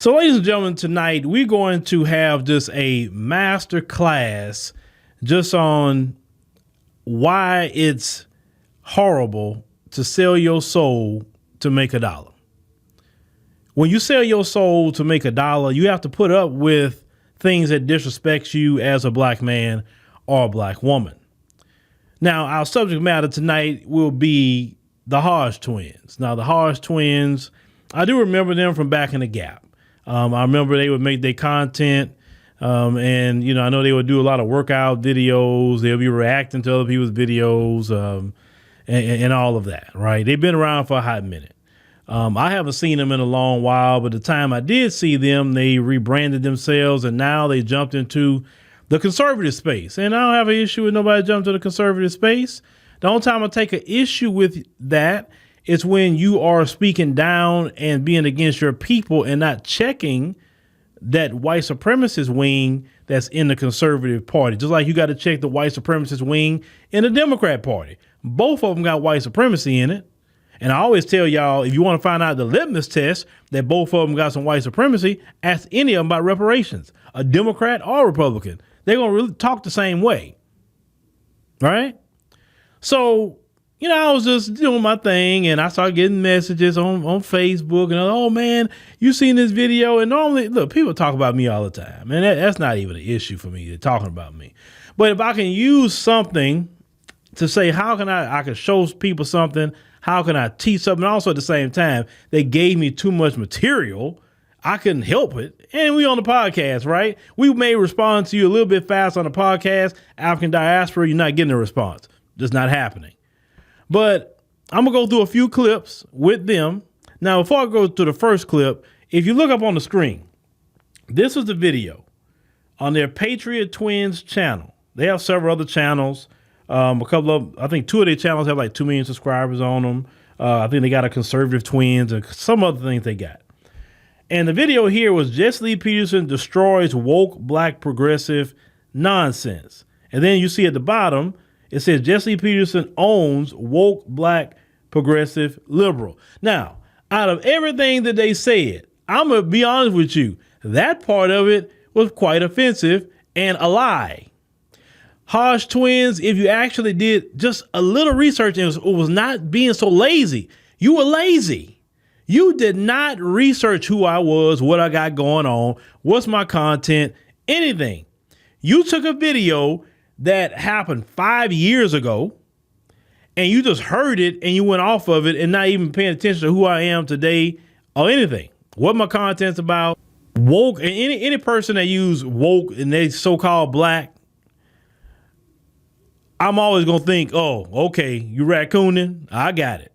So, ladies and gentlemen, tonight we're going to have just a master class just on why it's horrible to sell your soul to make $1. When you sell your soul to make $1, you have to put up with things that disrespect you as a black man or a black woman. Now, our subject matter tonight will be the Hodge twins. Now, the Hodge twins, I do remember them from back in the Gap. I remember they would make their content, and, you know, I know they would do a lot of workout videos. They'll be reacting to other people's videos and all of that, right? They've been around for a hot minute. I haven't seen them in a long while, but the time I did see them, they rebranded themselves, and now they jumped into the conservative space. And I don't have an issue with nobody jumping to the conservative space. The only time I take an issue with that is when you are speaking down and being against your people and not checking that white supremacist wing that's in the conservative party. Just like you got to check the white supremacist wing in the Democrat party. Both of them got white supremacy in it. And I always tell y'all, if you want to find out the litmus test that both of them got some white supremacy, ask any of them about reparations, a Democrat or a Republican. They're going to really talk the same way. Right? So, you know, I was just doing my thing and I started getting messages on Facebook and, oh man, you seen this video? And normally, look, people talk about me all the time. And that's not even an issue for me. They're talking about me. But if I can use something to say, how can I can show people something, how can I teach something? Also at the same time, they gave me too much material. I couldn't help it. And we on the podcast, right? We may respond to you a little bit fast on the podcast. African diaspora, you're not getting a response. Just not happening. But I'm going to go through a few clips with them. Now, before I go to the first clip, if you look up on the screen, this is the video on their Patriot Twins channel. They have several other channels. A couple of, I think 2 of their channels have like 2 million subscribers on them. I think they got a conservative twins and some other things they got. And the video here was Jesse Lee Peterson destroys woke black progressive nonsense. And then you see at the bottom, it says Jesse Peterson owns woke black progressive liberal. Now, out of everything that they said, I'm going to be honest with you. That part of it was quite offensive and a lie. Hodge twins, if you actually did just a little research and it was not being so lazy, you were lazy. You did not research who I was, what I got going on, what's my content, anything. You took a video that happened 5 years ago and you just heard it and you went off of it and not even paying attention to who I am today or anything. What my content's about. Woke, and any person that use woke and they so-called black, I'm always going to think, oh, okay, you raccooning? I got it.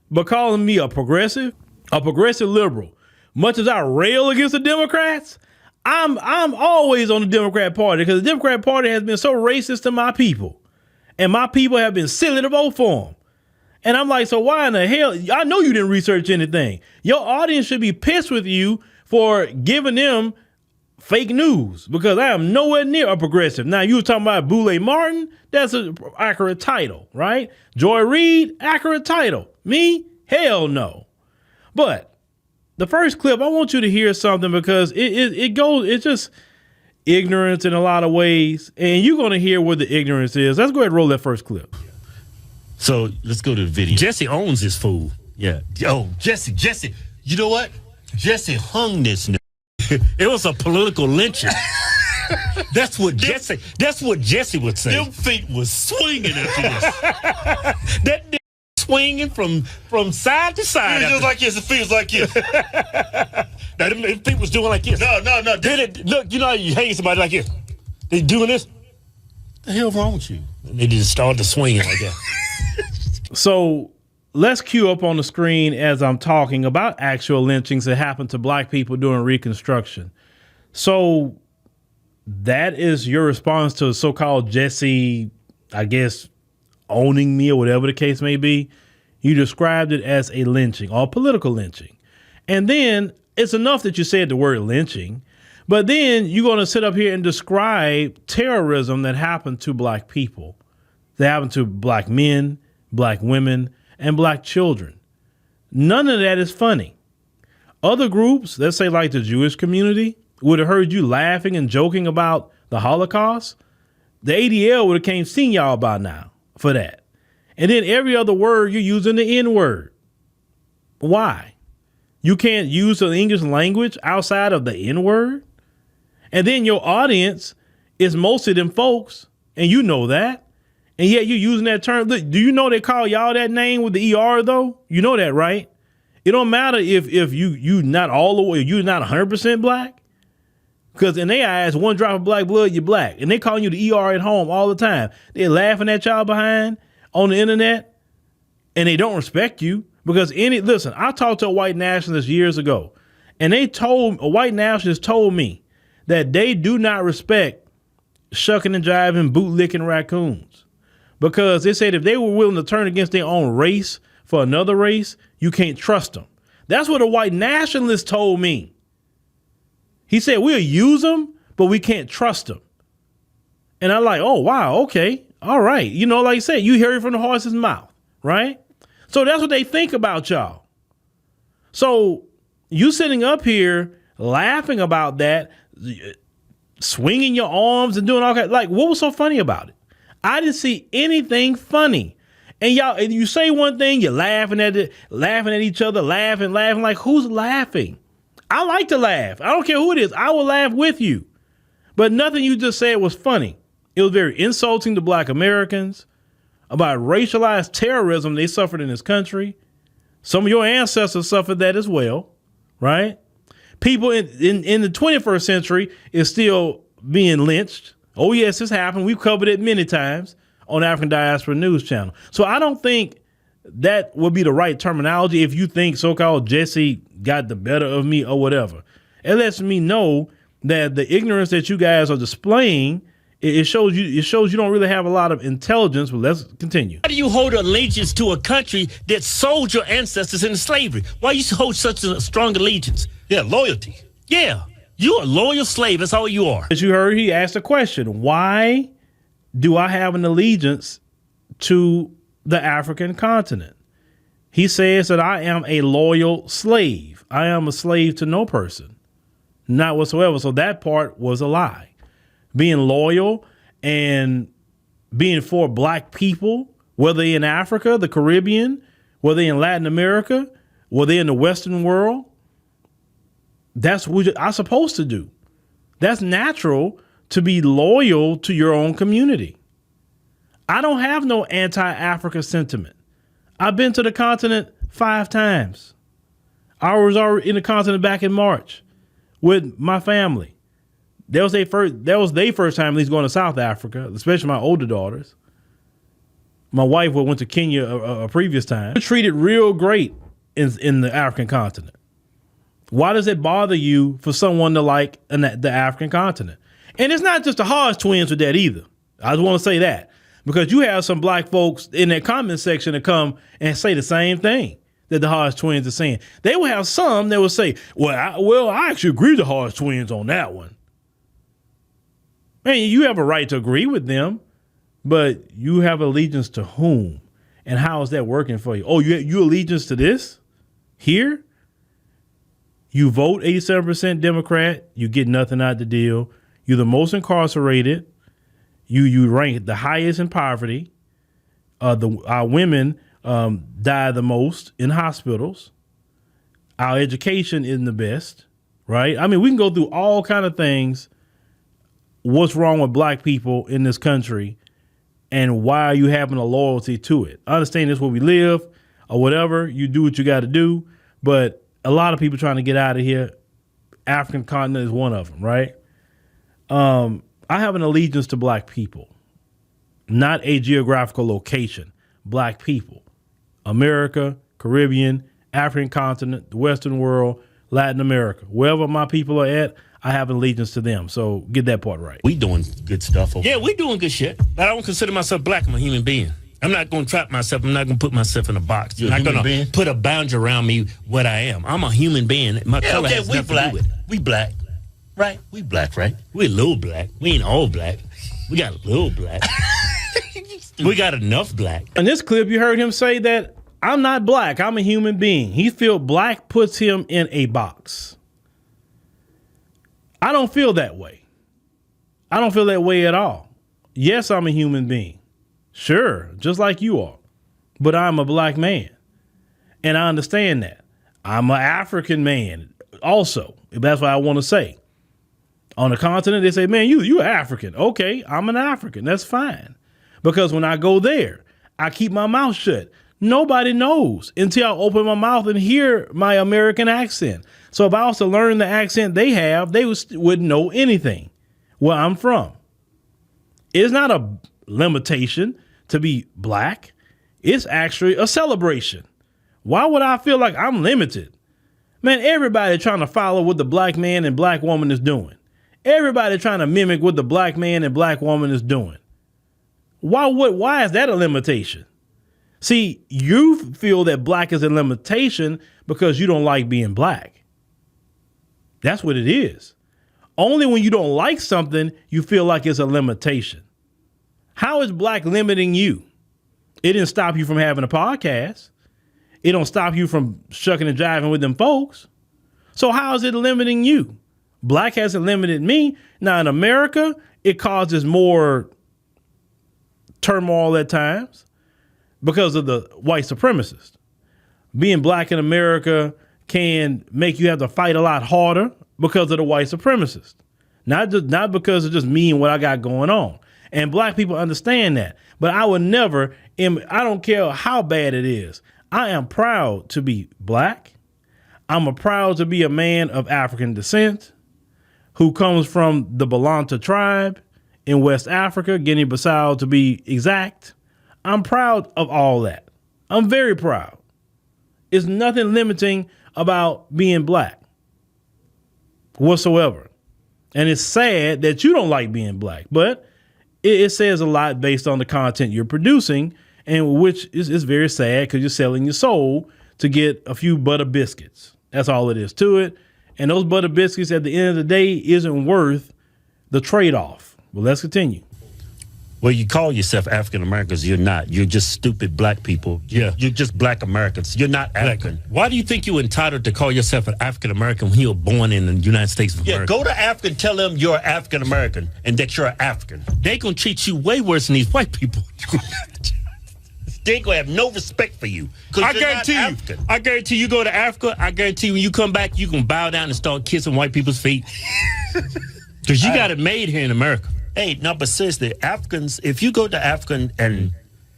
But calling me a progressive liberal, much as I rail against the Democrats, I'm always on the Democrat Party because the Democrat Party has been so racist to my people. And my people have been silly to vote for them. And I'm like, so why in the hell? I know you didn't research anything. Your audience should be pissed with you for giving them fake news because I am nowhere near a progressive. Now, you were talking about Boule Martin. That's an accurate title, right? Joy Reid, accurate title. Me? Hell no. But the first clip, I want you to hear something because it's just ignorance in a lot of ways. And you're going to hear what the ignorance is. Let's go ahead and roll that first clip. So let's go to the video. Jesse owns this fool. Yeah. Oh, Jesse. You know what? Jesse hung this nigga. It was a political lynching. That's what Jesse would say. Them feet was swinging after this. That nigga swinging from side to side. It was just like this. It feels like this. Now, them feet was doing like this. No. Look, you know how you hang somebody like this? They doing this? What the hell wrong with you? And they just started swinging like that. So let's cue up on the screen as I'm talking about actual lynchings that happened to black people during Reconstruction. So that is your response to so-called Jesse, I guess, owning me or whatever the case may be. You described it as a lynching or political lynching. And then it's enough that you said the word lynching, but then you're going to sit up here and describe terrorism that happened to black people, that happened to black men, black women, and black children. None of that is funny. Other groups, let's say like the Jewish community, would have heard you laughing and joking about the Holocaust. The ADL would have came seen y'all by now for that. And then every other word you're using the N word. Why? You can't use the English language outside of the N word? And then your audience is most of them folks, and you know that. And yet you're using that term. Look, do you know they call y'all that name with the ER though? You know that, right? It don't matter if you not all the way, you're not 100% black. Because in their eyes, one drop of black blood, you're black. And they calling you the ER at home all the time. They're laughing at y'all behind on the internet, and they don't respect you. Because listen, I talked to a white nationalist years ago, and a white nationalist told me that they do not respect shucking and jiving, bootlicking raccoons. Because they said if they were willing to turn against their own race for another race, you can't trust them. That's what a white nationalist told me. He said, we'll use them, but we can't trust them. And I'm like, oh, wow, okay, all right. You know, like I said, you hear it from the horse's mouth, right? So that's what they think about y'all. So you sitting up here laughing about that, swinging your arms and doing all that. Like, what was so funny about it? I didn't see anything funny. And y'all, you say one thing, you're laughing at it, laughing at each other, laughing. Like, who's laughing? I like to laugh. I don't care who it is. I will laugh with you. But nothing you just said was funny. It was very insulting to black Americans about racialized terrorism they suffered in this country. Some of your ancestors suffered that as well, right? People in the 21st century is still being lynched. Oh, yes, this happened. We've covered it many times on African Diaspora News Channel. So I don't think that would be the right terminology if you think so-called Jesse got the better of me or whatever. It lets me know that the ignorance that you guys are displaying, it shows you don't really have a lot of intelligence. But let's continue. Why do you hold allegiance to a country that sold your ancestors into slavery? Why you hold such a strong allegiance? Yeah, loyalty. Yeah, you're a loyal slave. That's all you are. As you heard, he asked a question. Why do I have an allegiance to the African continent? He says that I am a loyal slave. I am a slave to no person, not whatsoever. So that part was a lie. Being loyal and being for black people, whether in Africa, the Caribbean, whether in Latin America, whether in the Western world, that's what I'm supposed to do. That's natural to be loyal to your own community. I don't have no anti-Africa sentiment. I've been to the continent 5 times. I was already in the continent back in March with my family. That was their first time at least going to South Africa, especially my older daughters. My wife went to Kenya a previous time. We're treated real great in the African continent. Why does it bother you for someone to like the African continent? And it's not just the Hodgetwins with that either. I just want to say that. Because you have some black folks in that comment section that come and say the same thing that the Hodgetwins are saying. They will have some that will say, I actually agree with the Hodgetwins on that one. Man, you have a right to agree with them, but you have allegiance to whom? And how is that working for you? Oh, you allegiance to this? Here? You vote 87% Democrat, you get nothing out the deal. You're the most incarcerated. You rank the highest in poverty. Our women die the most in hospitals. Our education isn't the best, right? I mean, we can go through all kind of things. What's wrong with black people in this country, and why are you having a loyalty to it? I understand this is where we live or whatever. You do what you got to do, but a lot of people trying to get out of here. African continent is one of them, right? I have an allegiance to black people, not a geographical location. Black people, America, Caribbean, African continent, the Western world, Latin America, wherever my people are at, I have an allegiance to them. So get that part right. We doing good stuff. Yeah, we doing good shit. But I don't consider myself black. I'm a human being. I'm not going to trap myself. I'm not going to put myself in a box. You're I'm not going being? to put a boundary around me what I am. I'm a human being. My color has we nothing black. to do with it. We black. Right? We black, right? We're a little black. We ain't all black. We got a little black. We got enough black. In this clip, you heard him say that I'm not black. I'm a human being. He feels black puts him in a box. I don't feel that way. I don't feel that way at all. Yes, I'm a human being. Sure, just like you are. But I'm a black man. And I understand that. I'm an African man also, if that's what I want to say. On the continent, they say, man, you're African. Okay, I'm an African. That's fine. Because when I go there, I keep my mouth shut. Nobody knows until I open my mouth and hear my American accent. So if I was to learn the accent they have, they wouldn't know anything where I'm from. It's not a limitation to be black. It's actually a celebration. Why would I feel like I'm limited? Man, everybody trying to follow what the black man and black woman is doing. Everybody trying to mimic what the black man and black woman is doing. Why is that a limitation? See, you feel that black is a limitation because you don't like being black. That's what it is. Only when you don't like something, you feel like it's a limitation. How is black limiting you? It didn't stop you from having a podcast. It don't stop you from shucking and jiving with them folks. So how is it limiting you? Black hasn't limited me. Now in America, it causes more turmoil at times because of the white supremacists. Being black in America can make you have to fight a lot harder because of the white supremacists. Not because of just me and what I got going on. And black people understand that. But I would never, I don't care how bad it is. I am proud to be black. I'm proud to be a man of African descent who comes from the Balanta tribe in West Africa, Guinea-Bissau to be exact. I'm proud of all that. I'm very proud. It's nothing limiting about being black whatsoever. And it's sad that you don't like being black, but it says a lot based on the content you're producing, and which is very sad because you're selling your soul to get a few butter biscuits. That's all it is to it. And those butter biscuits at the end of the day isn't worth the trade-off. Well, let's continue. Well, you call yourself African Americans. You're not. You're just stupid black people. Yeah. You're just black Americans. You're not African. Why do you think you're entitled to call yourself an African American when you were born in the United States of America? Yeah, go to Africa and tell them you're African American and that you're African. They're going to treat you way worse than these white people. They ain't gonna have no respect for you. I guarantee you go to Africa, I guarantee you when you come back, you can bow down and start kissing white people's feet. Because you got it made here in America. Hey, no, but seriously, Africans, if you go to African and,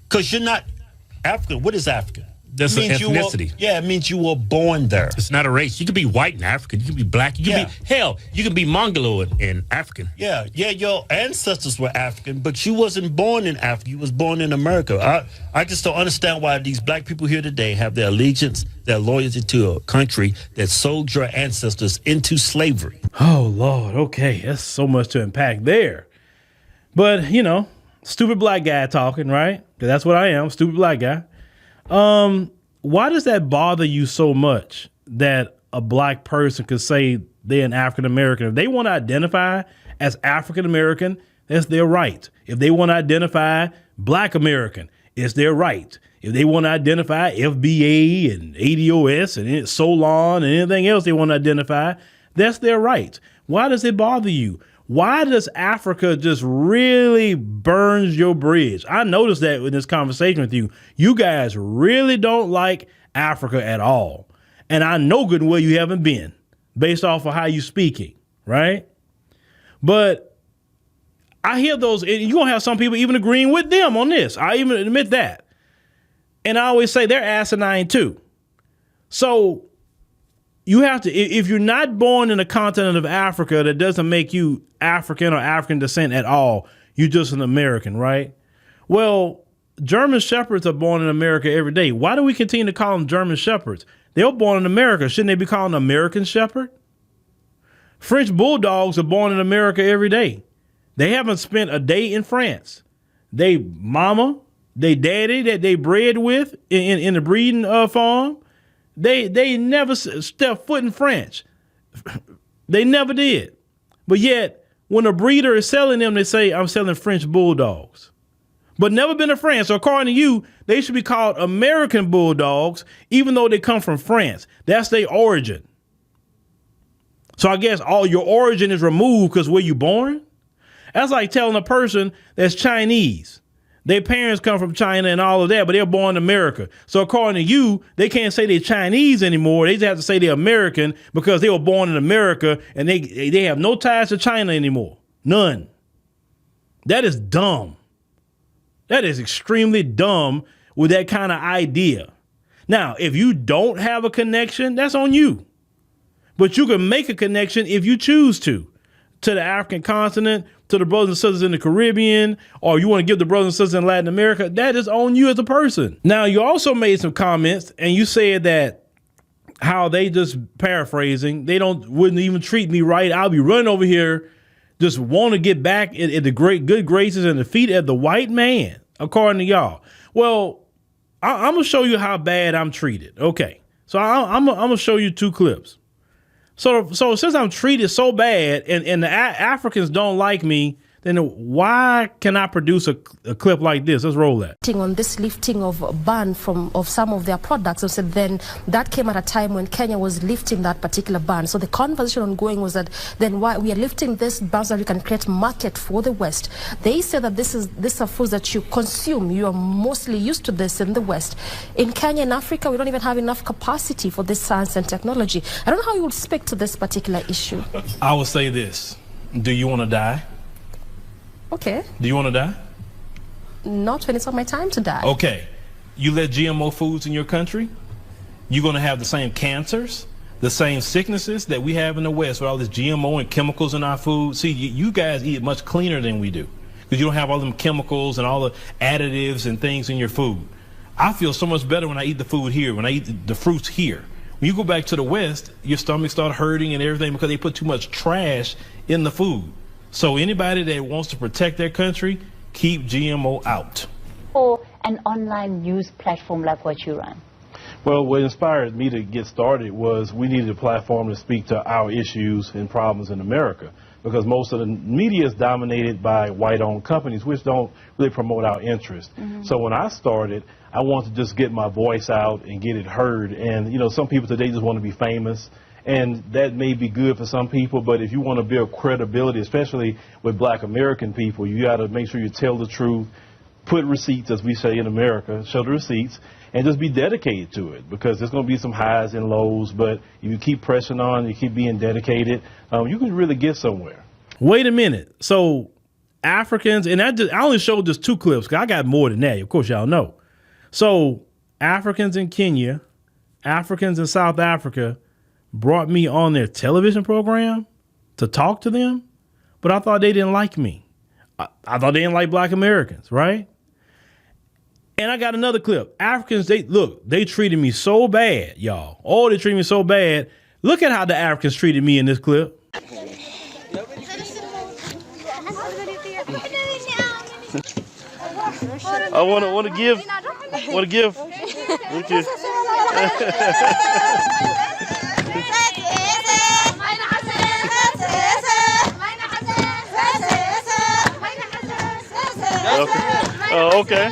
because you're not African, what is African? That's an ethnicity. It means you were born there. It's not a race. You can be white and African. You can be black. You can be, hell, you can be Mongolo and African. Yeah, your ancestors were African, but you wasn't born in Africa. You was born in America. I just don't understand why these black people here today have their allegiance, their loyalty to a country that sold your ancestors into slavery. Oh, Lord. Okay. That's so much to unpack there. But, stupid black guy talking, right? 'Cause that's what I am, stupid black guy. Why does that bother you so much that a black person could say they're an African American? If they want to identify as African American, that's their right. If they want to identify black American, it's their right. If they want to identify FBA and ADOS and Solon and anything else they want to identify, that's their right. Why does it bother you? Why does Africa just really burns your bridge? I noticed that in this conversation with you. You guys really don't like Africa at all. And I know good and well you haven't been based off of how you speaking, right? But I hear those, and you're going to have some people even agreeing with them on this. I even admit that. And I always say they're asinine too. So you have to, if you're not born in the continent of Africa, that doesn't make you African or African descent at all. You're just an American, right? Well, German Shepherds are born in America every day. Why do we continue to call them German Shepherds? They were born in America. Shouldn't they be called an American Shepherd? French Bulldogs are born in America every day. They haven't spent a day in France. They mama, they daddy that they bred with in the breeding farm, They never stepped foot in French. They never did. But yet, when a breeder is selling them, they say, I'm selling French Bulldogs. but never been to France. So according to you, they should be called American bulldogs, even though they come from France. That's their origin. So I guess all your origin is removed because where you born? That's like telling a person that's Chinese. Their parents come from China and all of that, but they're born in America. So according to you, they can't say they're Chinese anymore. They just have to say they're American because they were born in America and they have no ties to China anymore. None. That is dumb. That is extremely dumb with that kind of idea. Now, if you don't have a connection, that's on you. But you can make a connection if you choose to the African continent, to the brothers and sisters in the Caribbean, or you want to give the brothers and sisters in Latin America. That is on you as a person. Now, you also made some comments and you said that how they just paraphrasing, they wouldn't even treat me right. I'll be running over here, just want to get back in the good graces and the feet of the white man, according to y'all. Well, I'm going to show you how bad I'm treated. Okay. So I'm going to show you 2 clips. So since I'm treated so bad and the Africans don't like me, then why can I produce a clip like this? Let's roll that. On this lifting of ban of some of their products, so then that came at a time when Kenya was lifting that particular ban. So the conversation ongoing was that then why we are lifting this ban so that we can create market for the West. They say that these are foods that you consume. You are mostly used to this in the West. In Kenya and Africa, we don't even have enough capacity for this science and technology. I don't know how you would speak to this particular issue. I will say this. Do you want to die? Okay. Do you want to die? Not when it's not my time to die. Okay. You let GMO foods in your country, you're going to have the same cancers, the same sicknesses that we have in the West with all this GMO and chemicals in our food. See, you guys eat much cleaner than we do because you don't have all them chemicals and all the additives and things in your food. I feel so much better when I eat the food here, when I eat the fruits here. When you go back to the West, your stomach start hurting and everything because they put too much trash in the food. So anybody that wants to protect their country, keep GMO out. Or an online news platform like what you run? Well, what inspired me to get started was we needed a platform to speak to our issues and problems in America, because most of the media is dominated by white-owned companies, which don't really promote our interests. So when I started, I wanted to just get my voice out and get it heard. And, you know, some people today just want to be famous. And that may be good for some people, but if you want to build credibility, especially with black American people, you got to make sure you tell the truth, put receipts, as we say in America, show the receipts, and just be dedicated to it, because there's going to be some highs and lows, but if you keep pressing on, you keep being dedicated, you can really get somewhere. Wait a minute. So Africans, and I only showed just 2 clips, because I got more than that, of course y'all know. So Africans in Kenya, Africans in South Africa, brought me on their television program to talk to them, but I thought they didn't like me. I thought they didn't like black Americans, right? And I got another clip. Africans, they treated me so bad, y'all. Oh, they treated me so bad. Look at how the Africans treated me in this clip. I want to give. Okay. Oh, okay.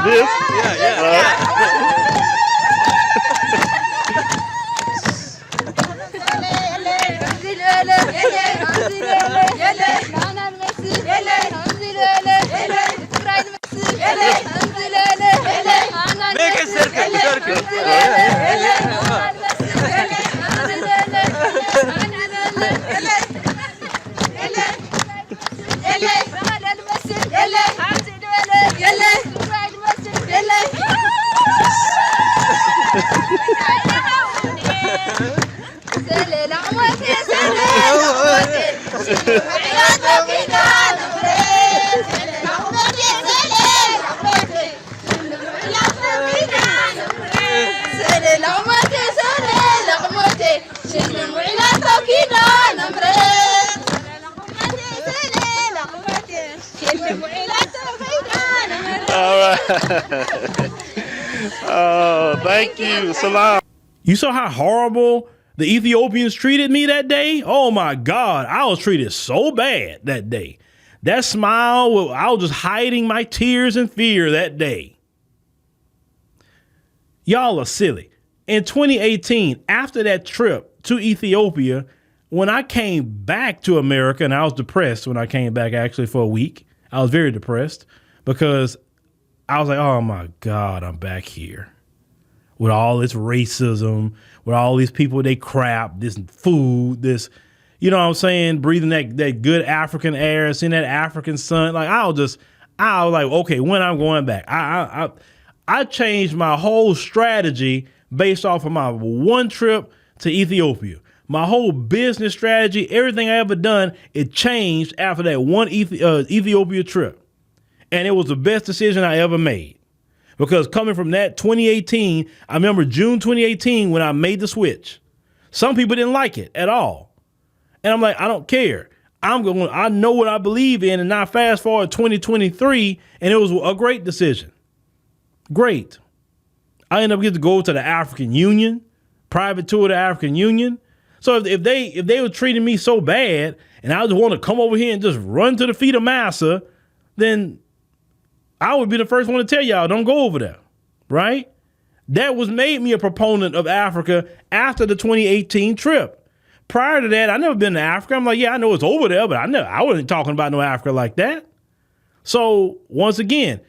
This? Make a circle. Circle. Oh, thank you. Salam. You saw how horrible the Ethiopians treated me that day? Oh my God, I was treated so bad that day. That smile, I was just hiding my tears and fear that day. Y'all are silly. In 2018, after that trip to Ethiopia, when I came back to America, and I was depressed when I came back actually for a week, I was very depressed because I was like, oh my God, I'm back here with all this racism, with all these people, they crap, this food, this, you know what I'm saying, breathing that good African air, seeing that African sun. Like I was like, okay, when I'm going back, I changed my whole strategy based off of my one trip to Ethiopia. My whole business strategy, everything I ever done, it changed after that one Ethiopia trip. And it was the best decision I ever made. Because coming from that 2018, I remember June 2018 when I made the switch. Some people didn't like it at all. And I'm like, I don't care. I know what I believe in, and now fast forward 2023, and it was a great decision. Great. I ended up getting to go to the African Union, private tour of the African Union. So if they were treating me so bad, and I just want to come over here and just run to the feet of Massa, then I would be the first one to tell y'all, don't go over there, right? That was made me a proponent of Africa after the 2018 trip. Prior to that, I never been to Africa. I'm like, yeah, I know it's over there, but I wasn't talking about no Africa like that. So once again,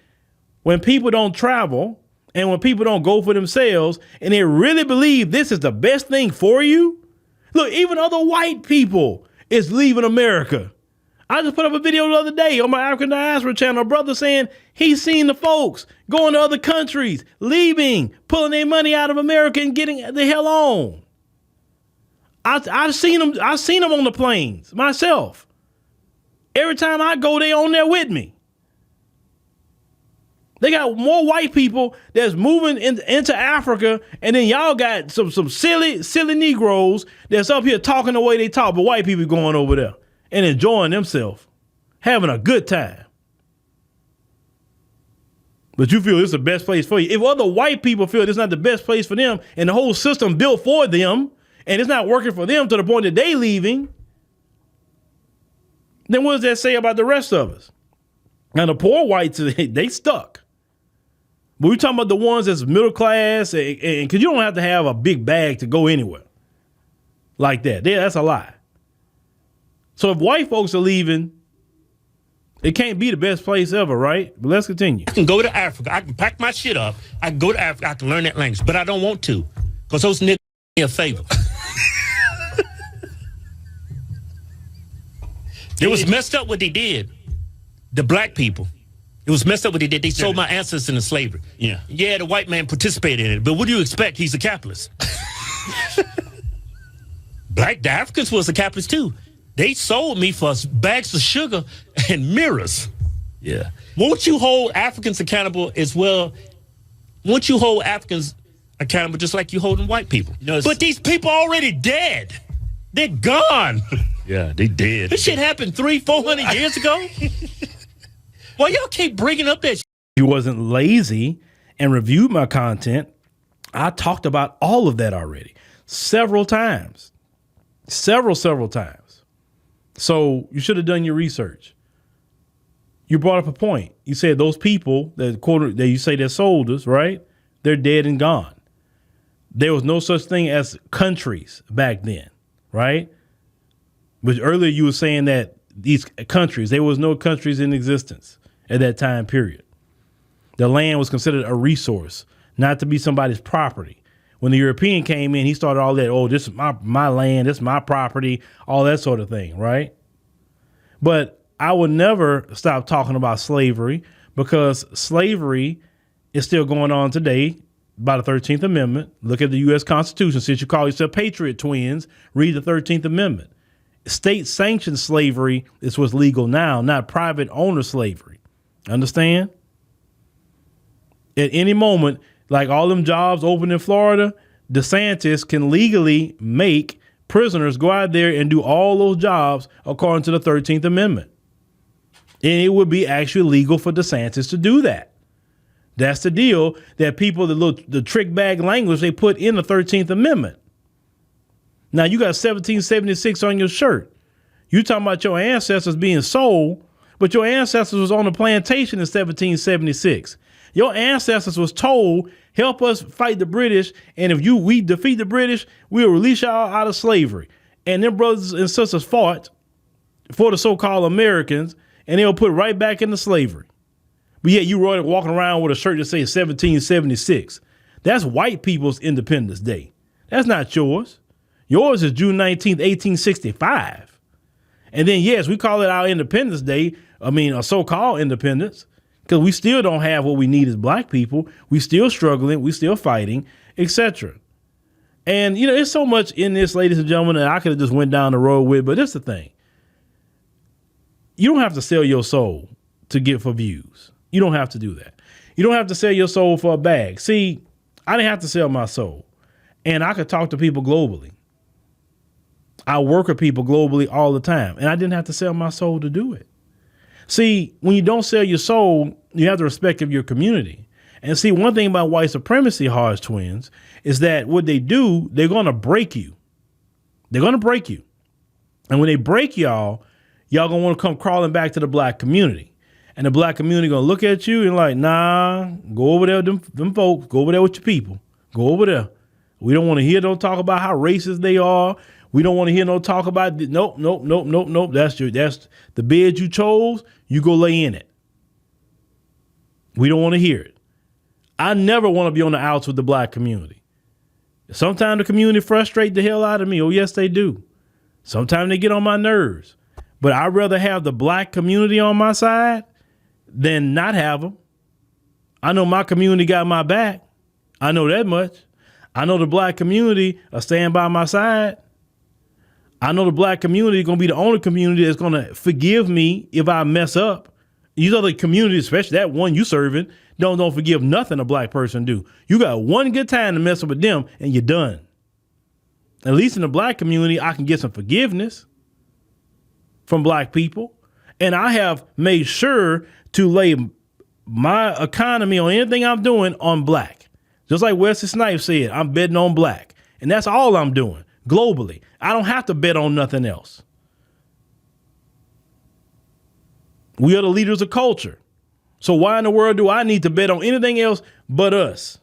when people don't travel and when people don't go for themselves and they really believe this is the best thing for you, look, even other white people is leaving America. I just put up a video the other day on my African Diaspora channel, a brother saying he's seen the folks going to other countries, leaving, pulling their money out of America and getting the hell on. I've seen them on the planes myself. Every time I go, they on there with me. They got more white people that's moving into Africa, and then y'all got some silly Negroes that's up here talking the way they talk, but white people going over there and enjoying themselves, having a good time. But you feel it's the best place for you. If other white people feel it's not the best place for them and the whole system built for them and it's not working for them to the point that they leaving, then what does that say about the rest of us? Now the poor whites, they stuck. But we're talking about the ones that's middle class, and because you don't have to have a big bag to go anywhere like that. Yeah, that's a lie. So if white folks are leaving, it can't be the best place ever, right? But let's continue. I can go to Africa. I can pack my shit up. I can go to Africa. I can learn that language. But I don't want to because those niggas me a favor. It was messed up what they did. The black people. It was messed up what they did. They sold my ancestors into slavery. Yeah. Yeah, the white man participated in it. But what do you expect? He's a capitalist. The Africans was a capitalist too. They sold me for bags of sugar and mirrors. Yeah. Won't you hold Africans accountable as well? Won't you hold Africans accountable just like you holding white people? You know, but these people are already dead. They're gone. Yeah, they dead. This shit happened 300-400 years ago. Well, y'all keep bringing up that shit. He wasn't lazy and reviewed my content. I talked about all of that already several times. Several times. So you should have done your research. You brought up a point. You said those people that you say they're sold us, right? They're dead and gone. There was no such thing as countries back then, right? But earlier you were saying that these countries, there was no countries in existence at that time period. The land was considered a resource, not to be somebody's property. When the European came in, he started all that, oh, this is my land, this is my property, all that sort of thing, right? But I would never stop talking about slavery because slavery is still going on today by the 13th Amendment. Look at the U.S. Constitution. Since you call yourself Patriot Twins, read the 13th Amendment. State-sanctioned slavery is what's legal now, not private owner slavery. Understand? At any moment, like all them jobs open in Florida, DeSantis can legally make prisoners go out there and do all those jobs according to the 13th Amendment. And it would be actually legal for DeSantis to do that. That's the deal that people, the trick bag language they put in the 13th Amendment. Now you got 1776 on your shirt. You talking about your ancestors being sold, but your ancestors was on the plantation in 1776. Your ancestors was told, help us fight the British, and if we defeat the British, we'll release y'all out of slavery. And them brothers and sisters fought for the so-called Americans, and they'll put right back into slavery. But yet you were walking around with a shirt that says 1776. That's white people's Independence Day. That's not yours. Yours is June 19th, 1865. And then, yes, we call it our Independence Day. I mean, a so-called independence, because we still don't have what we need as black people. We still struggling. We still fighting, etc. And, you know, there's so much in this, ladies and gentlemen, that I could have just went down the road with. But this is the thing. You don't have to sell your soul to get for views. You don't have to do that. You don't have to sell your soul for a bag. See, I didn't have to sell my soul. And I could talk to people globally. I work with people globally all the time. And I didn't have to sell my soul to do it. See, when you don't sell your soul, you have the respect of your community. And see, one thing about white supremacy, Hodge twins, is that what they do, they're going to break you. They're going to break you. And when they break y'all going to want to come crawling back to the black community. And the black community going to look at you and like, nah, go over there, them folks, go over there with your people. Go over there. We don't want to hear no talk about how racist they are. We don't want to hear no talk about, nope. That's the bed you chose. You go lay in it. We don't want to hear it. I never want to be on the outs with the black community. Sometimes the community frustrate the hell out of me. Oh, yes, they do. Sometimes they get on my nerves. But I'd rather have the black community on my side than not have them. I know my community got my back. I know that much. I know the black community are staying by my side. I know the black community is going to be the only community that's going to forgive me if I mess up. These other communities, especially that one you serving, don't forgive nothing a black person do. You got one good time to mess up with them and you're done. At least in the black community, I can get some forgiveness from black people. And I have made sure to lay my economy on anything I'm doing on black. Just like Wesley Snipes said, I'm betting on black. And that's all I'm doing globally. I don't have to bet on nothing else. We are the leaders of culture. So why in the world do I need to bet on anything else but us?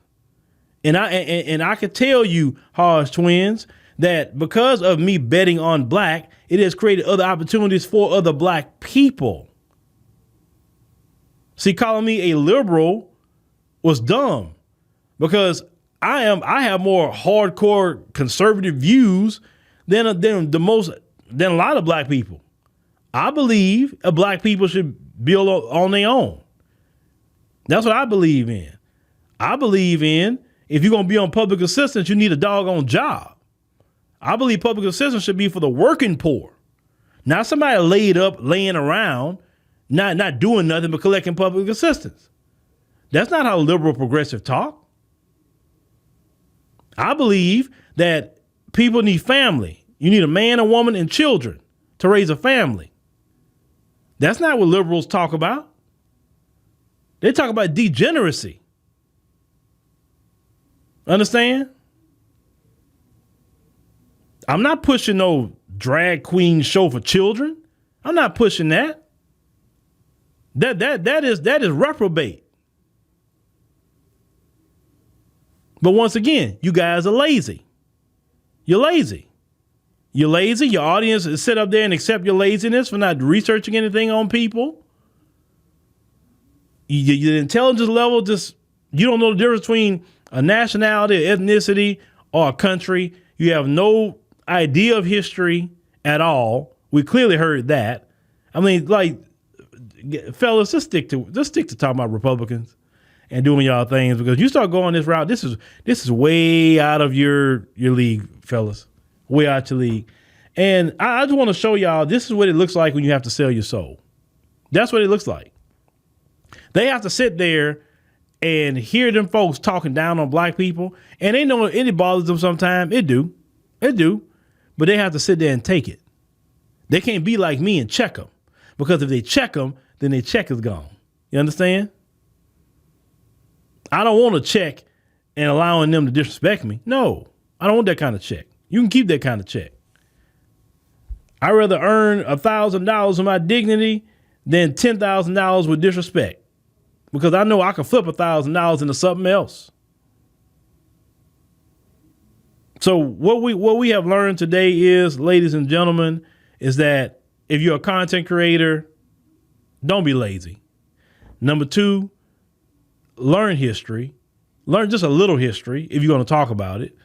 And I can tell you, Hodge twins, that because of me betting on black, it has created other opportunities for other black people. See, calling me a liberal was dumb because I have more hardcore conservative views than a lot of black people. I believe black people should build on their own. That's what I believe in. I believe in if you're going to be on public assistance, you need a doggone job. I believe public assistance should be for the working poor, not somebody laying around, not doing nothing but collecting public assistance. That's not how liberal progressive talk. I believe that people need family. You need a man, a woman, and children to raise a family. That's not what liberals talk about. They talk about degeneracy. Understand? I'm not pushing no drag queen show for children. I'm not pushing that. That is reprobate. But once again, you guys are lazy. You're lazy. You're lazy. Your audience is sit up there and accept your laziness for not researching anything on people. Your intelligence level you don't know the difference between a nationality, ethnicity, or a country. You have no idea of history at all. We clearly heard that. I mean, like, fellas, just stick to talking about Republicans and doing y'all things, because you start going this route, this is way out of your league, fellas. Way out your league. And I just want to show y'all this is what it looks like when you have to sell your soul. That's what it looks like. They have to sit there and hear them folks talking down on black people, and they know it bothers them sometimes. It do. But they have to sit there and take it. They can't be like me and check them, because if they check them, then their check is gone. You understand? I don't want a check and allowing them to disrespect me. No, I don't want that kind of check. You can keep that kind of check. I'd rather earn $1,000 with my dignity than $10,000 with disrespect, because I know I can flip $1,000 into something else. So what we have learned today is, ladies and gentlemen, is that if you're a content creator, don't be lazy. Number two, learn history. Learn just a little history if you're going to talk about it.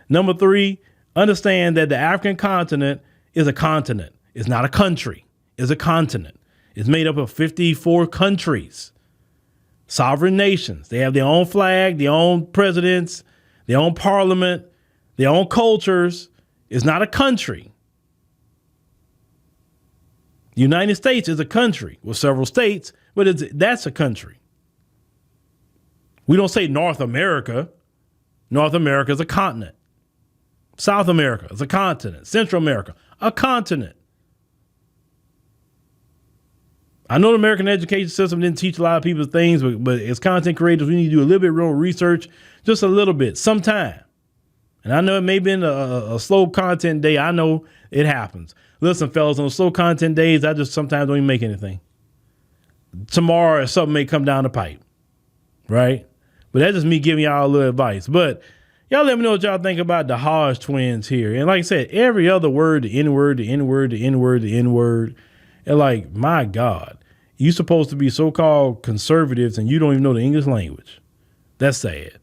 Number three, understand that the African continent is a continent. It's not a country. It's a continent. It's made up of 54 countries, sovereign nations. They have their own flag, their own presidents, their own parliament, their own cultures. It's not a country. The United States is a country with several states, but that's a country. We don't say North America. North America is a continent. South America is a continent. Central America, a continent. I know the American education system didn't teach a lot of people things, but as content creators, we need to do a little bit of real research, just a little bit, sometime. And I know it may have been a slow content day. I know it happens. Listen, fellas, on slow content days, I just sometimes don't even make anything. Tomorrow, something may come down the pipe, right? But that's just me giving y'all a little advice. But y'all let me know what y'all think about the Hodge twins here. And like I said, every other word, the N-word, the N-word, the N-word, the N-word. And like, my God, you supposed to be so-called conservatives and you don't even know the English language. That's sad.